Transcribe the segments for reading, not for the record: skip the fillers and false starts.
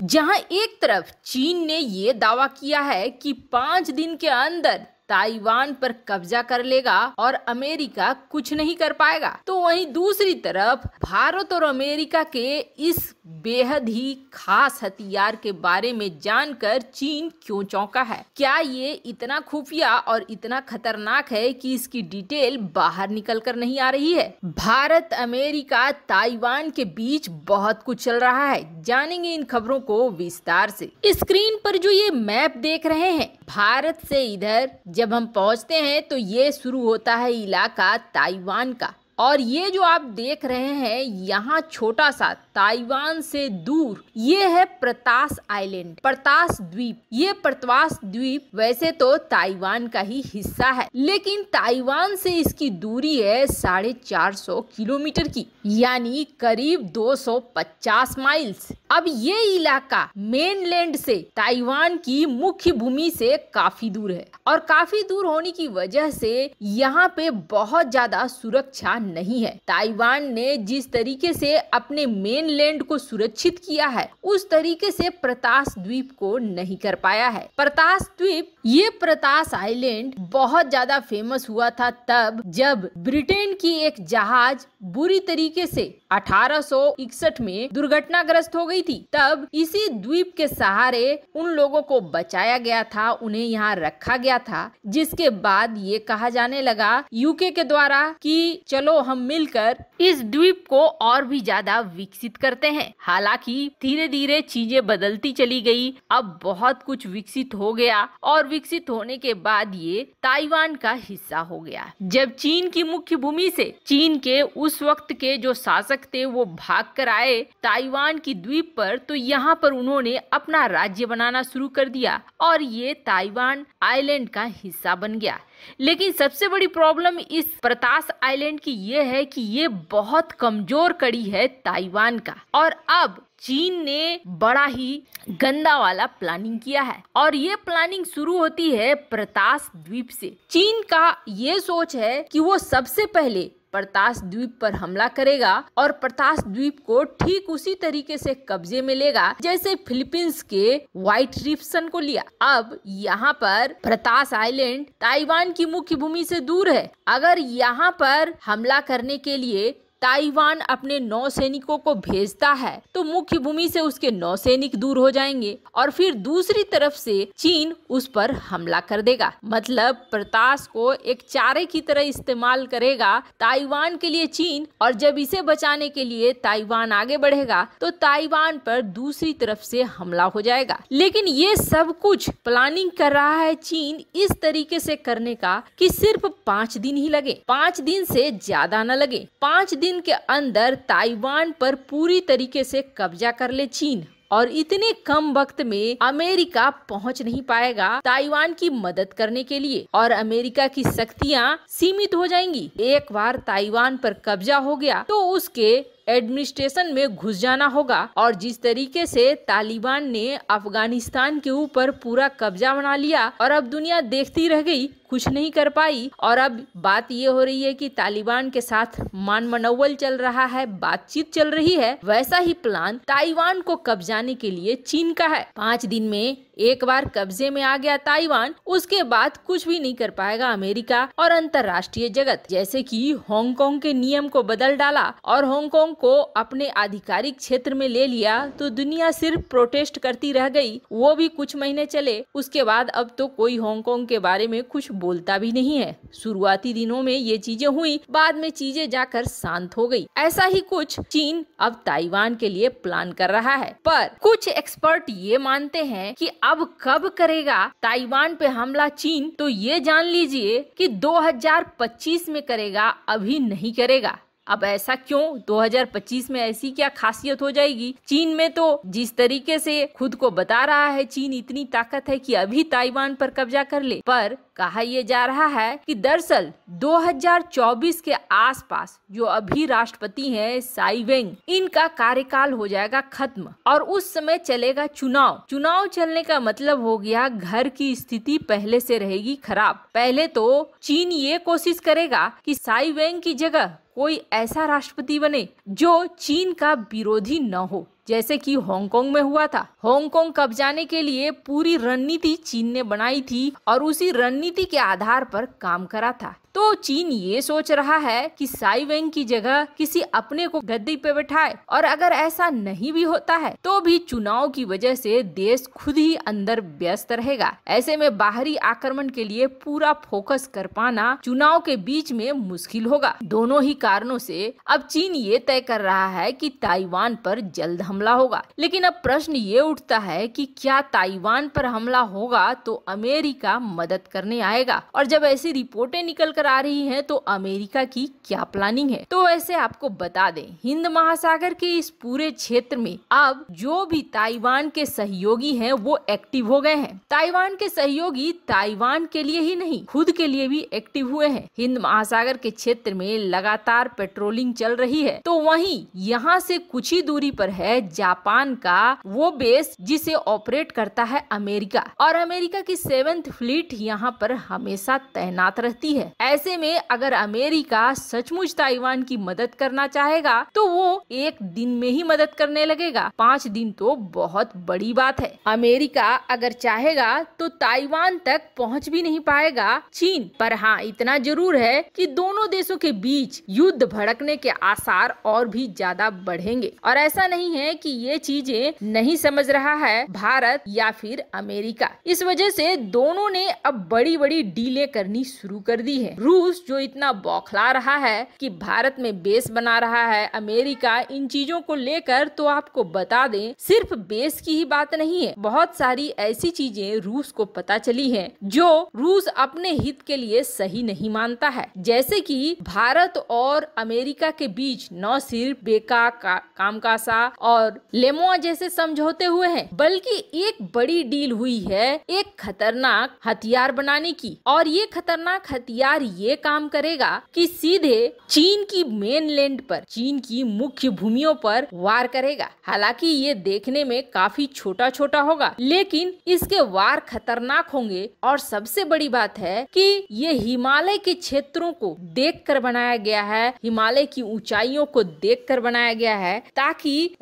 जहां एक तरफ चीन ने ये दावा किया है कि 5 दिन के अंदर ताइवान पर कब्जा कर लेगा और अमेरिका कुछ नहीं कर पाएगा, तो वहीं दूसरी तरफ भारत और अमेरिका के इस बेहद ही खास हथियार के बारे में जानकर चीन क्यों चौंका है? क्या ये इतना खुफिया और इतना खतरनाक है कि इसकी डिटेल बाहर निकल कर नहीं आ रही है? भारत, अमेरिका, ताइवान के बीच बहुत कुछ चल रहा है। जानेंगे इन खबरों को विस्तार से। स्क्रीन पर जो ये मैप देख रहे हैं, भारत से इधर जब हम पहुंचते हैं तो ये शुरू होता है इलाका ताइवान का, और ये जो आप देख रहे हैं यहाँ छोटा सा ताइवान से दूर ये है प्रतास आइलैंड, प्रतास द्वीप। ये प्रतास द्वीप वैसे तो ताइवान का ही हिस्सा है, लेकिन ताइवान से इसकी दूरी है 450 किलोमीटर की, यानी करीब 250 माइल्स। अब ये इलाका मेनलैंड से ताइवान की मुख्य भूमि से काफी दूर है, और काफी दूर होने की वजह से यहाँ पे बहुत ज्यादा सुरक्षा नहीं है। ताइवान ने जिस तरीके से अपने मेनलैंड को सुरक्षित किया है, उस तरीके से प्रतास द्वीप को नहीं कर पाया है। प्रतास द्वीप, ये प्रतास आइलैंड बहुत ज्यादा फेमस हुआ था तब जब ब्रिटेन की एक जहाज बुरी तरीके से 1861 में दुर्घटनाग्रस्त हो गई थी। तब इसी द्वीप के सहारे उन लोगों को बचाया गया था, उन्हें यहाँ रखा गया था, जिसके बाद ये कहा जाने लगा यूके के द्वारा कि चलो हम मिलकर इस द्वीप को और भी ज्यादा विकसित करते हैं। हालांकि धीरे धीरे चीजें बदलती चली गई, अब बहुत कुछ विकसित हो गया, और विकसित होने के बाद ये ताइवान का हिस्सा हो गया। जब चीन की मुख्य भूमि से चीन के उस वक्त के जो शासक थे वो भाग कर आए ताइवान की द्वीप पर, तो यहाँ पर उन्होंने अपना राज्य बनाना शुरू कर दिया और ये ताइवान आइलैंड का हिस्सा बन गया। लेकिन सबसे बड़ी प्रॉब्लम इस प्रतास आइलैंड की ये है कि ये बहुत कमजोर कड़ी है ताइवान का, और अब चीन ने बड़ा ही गंदा वाला प्लानिंग किया है, और ये प्लानिंग शुरू होती है प्रतास द्वीप से। चीन का ये सोच है कि वो सबसे पहले प्रतास द्वीप पर हमला करेगा और प्रतास द्वीप को ठीक उसी तरीके से कब्जे में लेगा जैसे फिलीपींस के व्हाइट रिफ्सन को लिया। अब यहाँ पर प्रतास आइलैंड ताइवान की मुख्य भूमि से दूर है। अगर यहाँ पर हमला करने के लिए ताइवान अपने नौसैनिकों को भेजता है तो मुख्य भूमि से उसके नौसैनिक दूर हो जाएंगे, और फिर दूसरी तरफ से चीन उस पर हमला कर देगा। मतलब प्रतास को एक चारे की तरह इस्तेमाल करेगा ताइवान के लिए चीन, और जब इसे बचाने के लिए ताइवान आगे बढ़ेगा तो ताइवान पर दूसरी तरफ से हमला हो जाएगा। लेकिन ये सब कुछ प्लानिंग कर रहा है चीन इस तरीके से करने का कि सिर्फ 5 दिन ही लगे, 5 दिन से ज्यादा न लगे। 5 दिन के अंदर ताइवान पर पूरी तरीके से कब्जा कर ले चीन, और इतने कम वक्त में अमेरिका पहुंच नहीं पाएगा ताइवान की मदद करने के लिए, और अमेरिका की शक्तियां सीमित हो जाएंगी। एक बार ताइवान पर कब्जा हो गया तो उसके एडमिनिस्ट्रेशन में घुस जाना होगा, और जिस तरीके से तालिबान ने अफगानिस्तान के ऊपर पूरा कब्जा बना लिया और अब दुनिया देखती रह गई, कुछ नहीं कर पाई, और अब बात ये हो रही है कि तालिबान के साथ मान मनौवल चल रहा है, बातचीत चल रही है, वैसा ही प्लान ताइवान को कब्जाने के लिए चीन का है। 5 दिन में एक बार कब्जे में आ गया ताइवान, उसके बाद कुछ भी नहीं कर पाएगा अमेरिका और अंतर्राष्ट्रीय जगत। जैसे कि हांगकांग के नियम को बदल डाला और हांगकांग को अपने आधिकारिक क्षेत्र में ले लिया, तो दुनिया सिर्फ प्रोटेस्ट करती रह गई। वो भी कुछ महीने चले, उसके बाद अब तो कोई हांगकांग के बारे में कुछ बोलता भी नहीं है। शुरुआती दिनों में ये चीजें हुई, बाद में चीजें जाकर शांत हो गई। ऐसा ही कुछ चीन अब ताइवान के लिए प्लान कर रहा है, पर कुछ एक्सपर्ट ये मानते हैं कि अब कब करेगा ताइवान पे हमला चीन, तो ये जान लीजिए कि 2025 में करेगा, अभी नहीं करेगा। अब ऐसा क्यों? 2025 में ऐसी क्या खासियत हो जाएगी? चीन में तो जिस तरीके से खुद को बता रहा है चीन इतनी ताकत है कि अभी ताइवान पर कब्जा कर ले, पर कहा यह जा रहा है कि दरअसल 2024 के आसपास जो अभी राष्ट्रपति हैं साई वेंग, इनका कार्यकाल हो जाएगा खत्म और उस समय चलेगा चुनाव। चुनाव चलने का मतलब हो गया घर की स्थिति पहले से रहेगी खराब। पहले तो चीन ये कोशिश करेगा कि साई वेंग की जगह कोई ऐसा राष्ट्रपति बने जो चीन का विरोधी न हो, जैसे कि हांगकांग में हुआ था। हांगकांग कब्जाने के लिए पूरी रणनीति चीन ने बनाई थी और उसी रणनीति के आधार पर काम करा था। तो चीन ये सोच रहा है कि साई वेंग की जगह किसी अपने को गद्दी पे बैठाए, और अगर ऐसा नहीं भी होता है तो भी चुनाव की वजह से देश खुद ही अंदर व्यस्त रहेगा। ऐसे में बाहरी आक्रमण के लिए पूरा फोकस कर पाना चुनाव के बीच में मुश्किल होगा। दोनों ही कारणों से अब चीन ये तय कर रहा है कि ताइवान पर जल्द हमला होगा। लेकिन अब प्रश्न ये उठता है कि क्या ताइवान पर हमला होगा तो अमेरिका मदद करने आएगा, और जब ऐसी रिपोर्टें निकल कर आ रही हैं तो अमेरिका की क्या प्लानिंग है। तो वैसे आपको बता दें, हिंद महासागर के इस पूरे क्षेत्र में अब जो भी ताइवान के सहयोगी हैं वो एक्टिव हो गए हैं। ताइवान के सहयोगी ताइवान के लिए ही नहीं, खुद के लिए भी एक्टिव हुए हैं। हिंद महासागर के क्षेत्र में लगातार पेट्रोलिंग चल रही है। तो वहीं यहाँ से कुछ ही दूरी पर है जापान का वो बेस जिसे ऑपरेट करता है अमेरिका, और अमेरिका की 7th फ्लीट यहाँ पर हमेशा तैनात रहती है। ऐसे में अगर अमेरिका सचमुच ताइवान की मदद करना चाहेगा तो वो एक दिन में ही मदद करने लगेगा। 5 दिन तो बहुत बड़ी बात है। अमेरिका अगर चाहेगा तो ताइवान तक पहुंच भी नहीं पाएगा चीन पर। हाँ, इतना जरूर है कि दोनों देशों के बीच युद्ध भड़कने के आसार और भी ज्यादा बढ़ेंगे। और ऐसा नहीं है कि ये चीजें नहीं समझ रहा है भारत या फिर अमेरिका। इस वजह से दोनों ने अब बड़ी बड़ी डीलें करनी शुरू कर दी है। रूस जो इतना बौखला रहा है कि भारत में बेस बना रहा है, अमेरिका इन चीजों को लेकर, तो आपको बता दें सिर्फ बेस की ही बात नहीं है। बहुत सारी ऐसी चीजें रूस को पता चली हैं जो रूस अपने हित के लिए सही नहीं मानता है। जैसे कि भारत और अमेरिका के बीच न सिर्फ बेका कामकासा और लेमोआ जैसे समझौते हुए हैं, बल्कि एक बड़ी डील हुई है एक खतरनाक हथियार बनाने की। और ये खतरनाक हथियार ये काम करेगा कि सीधे चीन की मेनलैंड पर, चीन की मुख्य भूमियों पर वार करेगा। हालांकि ये देखने में काफी छोटा छोटा होगा, लेकिन इसके वार खतरनाक होंगे। और सबसे बड़ी बात है कि ये हिमालय के क्षेत्रों को देखकर बनाया गया है, हिमालय की ऊंचाइयों को देखकर बनाया गया है, ताकि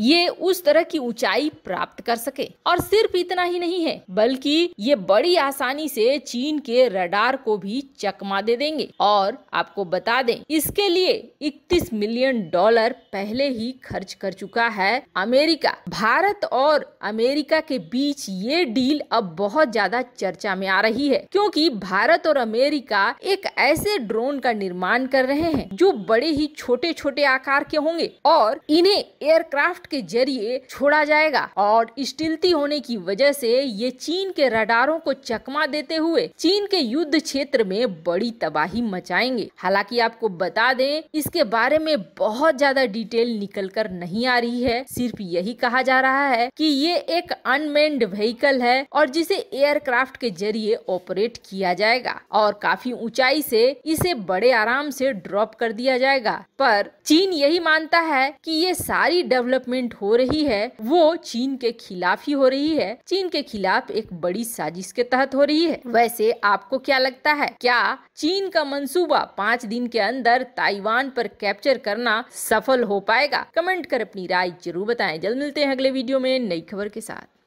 ये उस तरह की ऊंचाई प्राप्त कर सके। और सिर्फ इतना ही नहीं है, बल्कि ये बड़ी आसानी से चीन के रडार को भी चकमा दे देंगे। और आपको बता दें, इसके लिए $31 मिलियन पहले ही खर्च कर चुका है अमेरिका। भारत और अमेरिका के बीच ये डील अब बहुत ज्यादा चर्चा में आ रही है, क्योंकि भारत और अमेरिका एक ऐसे ड्रोन का निर्माण कर रहे हैं जो बड़े ही छोटे छोटे आकार के होंगे और इन्हें एयरक्राफ्ट के जरिए छोड़ा जाएगा। और स्टील्थी होने की वजह से ये चीन के रडारों को चकमा देते हुए चीन के युद्ध क्षेत्र में बड़ी तबाही मचाएंगे। हालांकि आपको बता दें, इसके बारे में बहुत ज्यादा डिटेल निकल कर नहीं आ रही है। सिर्फ यही कहा जा रहा है कि ये एक अनमेन्ड व्हीकल है और जिसे एयरक्राफ्ट के जरिए ऑपरेट किया जाएगा और काफी ऊंचाई से इसे बड़े आराम से ड्रॉप कर दिया जाएगा। पर चीन यही मानता है कि ये सारी डेवलपमेंट हो रही है वो चीन के खिलाफ ही हो रही है, चीन के खिलाफ एक बड़ी साजिश के तहत हो रही है। वैसे आपको क्या लगता है, क्या चीन का मंसूबा 5 दिन के अंदर ताइवान पर कैप्चर करना सफल हो पाएगा? कमेंट कर अपनी राय जरूर बताएं। जल्द मिलते हैं अगले वीडियो में नई खबर के साथ।